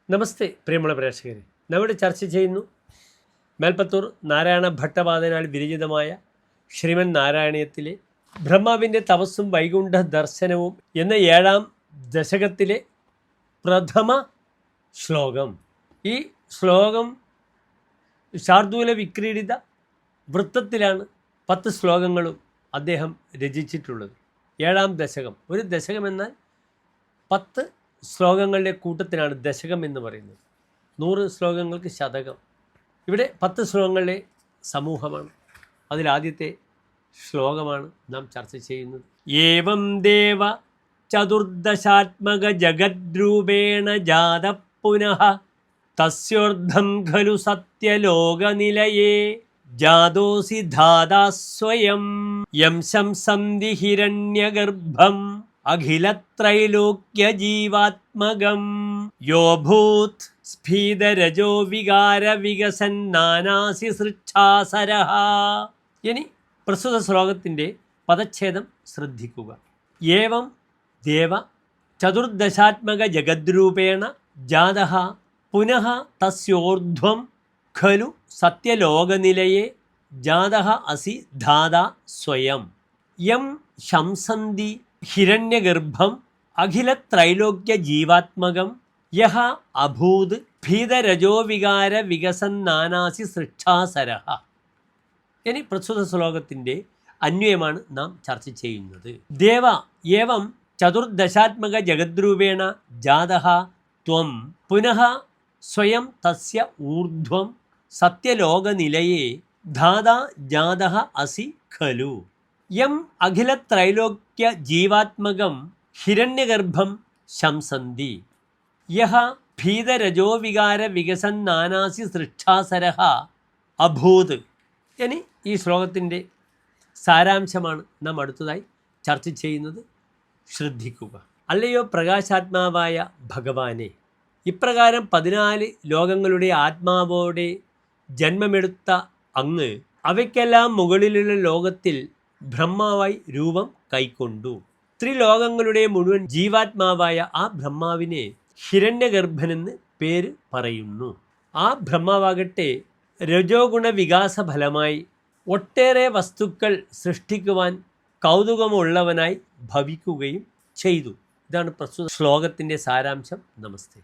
നമസ്തേ പ്രിയമുള്ള പ്രേക്ഷകരെ, നമ്മുടെ ചർച്ച ചെയ്യുന്നു മേൽപ്പത്തൂർ നാരായണ ഭട്ടപാദനാൽ വിരചിതമായ ശ്രീമൻ നാരായണീയത്തിലെ ബ്രഹ്മാവിൻ്റെ തപസ്സും വൈകുണ്ഠ ദർശനവും എന്ന 7-ാം ദശകത്തിലെ പ്രഥമ ശ്ലോകം. ഈ ശ്ലോകം ശാർദൂല വിക്രീഡിത വൃത്തത്തിലാണ് 10 ശ്ലോകങ്ങളും അദ്ദേഹം രചിച്ചിട്ടുള്ളത്. 7-ാം ദശകം, ഒരു ദശകം എന്നാൽ 10 ശ്ലോകങ്ങളുടെ കൂട്ടത്തിനാണ് ദശകം എന്ന് പറയുന്നത്. 100 ശ്ലോകങ്ങൾക്ക് ശതകം. ഇവിടെ 10 ശ്ലോകങ്ങളുടെ സമൂഹമാണ്. അതിലാദ്യത്തെ ശ്ലോകമാണ് നാം ചർച്ച ചെയ്യുന്നത്. ഏവം ദേവ ചതുർദശാത്മക ജഗദ്രൂപേണ ജാത പുനഃ തസ്യോർദ്ധം ഖലു സത്യലോകനിലയേ ജാതോസി ധാതാ സ്വയം യം ശംസന്തി ഹിരണ്യഗർഭം അഖിലത്രൈലോക്യജീവാത്മകം യോ ഭൂത് സ്ഫീതരജോ വികാര വികസൻ നാനാസി സൃച്ഛാസരഃ. ഇനി പ്രസ്തുത ശ്ലോകത്തിൻ്റെ പദച്ഛേദം ശ്രദ്ധിക്കുക. ഏവം ദേവ ചതുർദശാത്മക ജഗദ്രൂപേണ ജാതഃ പുനഃ തസ്യോർധ്വം ഖലു സത്യലോകനിലയെ ജാതഃ അസി ധാതാ സ്വയം യം ശംസന്തി ഹിരണ്യഗർഭം അഖിലത്രൈലോക്യ ജീവാത്മകം യഹ അഭൂത് ഭീതരജോവികാര വികസൻ നാനാസി സൃച്ഛാസരഃ. ഇനി പ്രസ്തുത ശ്ലോകത്തിൻ്റെ അന്വയമാണ് നാം ചർച്ച ചെയ്യുന്നത്. ദേവ ഏവം ചതുർദശാത്മക ജഗദ്രൂപേണ ജാതഃ ത്വം പുനഃ സ്വയം തസ്യ ഊർധ്വം സത്യലോകനിലയേ ധാതാ ജാതഃ അസി ഖലു യം അഖിലത്രൈലോക്യ ജീവാത്മകം ഹിരണ്യഗർഭം ശംസന്തി യഹ ഭീതരജോവികാര വികസൻ നാനാസി സൃച്ഛാസരഃ അഭൂത്. ഇനി ഈ ശ്ലോകത്തിൻ്റെ സാരാംശമാണ് നാം അടുത്തതായി ചർച്ച ചെയ്യുന്നത്. ശ്രദ്ധിക്കുക. അല്ലയോ പ്രകാശാത്മാവായ ഭഗവാനെ, ഇപ്രകാരം 14 ലോകങ്ങളുടെ ആത്മാവോടെ ജന്മമെടുത്ത അങ്ങ് അവയ്ക്കെല്ലാം മുകളിലുള്ള ലോകത്തിൽ ബ്രഹ്മാവായി രൂപം കൈക്കൊണ്ടു. ത്രിലോകങ്ങളുടെ മുഴുവൻ ജീവാത്മാവായ ആ ബ്രഹ്മാവിനെ ഹിരണ്യഗർഭനെന്ന് പേര് പറയുന്നു. ആ ബ്രഹ്മാവാകട്ടെ രജോഗുണ വികാസ ഫലമായി ഒട്ടേറെ വസ്തുക്കൾ സൃഷ്ടിക്കുവാൻ കൗതുകമുള്ളവനായി ഭവിക്കുകയും ചെയ്തു. ഇതാണ് പ്രസ്തുത ശ്ലോകത്തിൻ്റെ സാരാംശം. നമസ്തേ.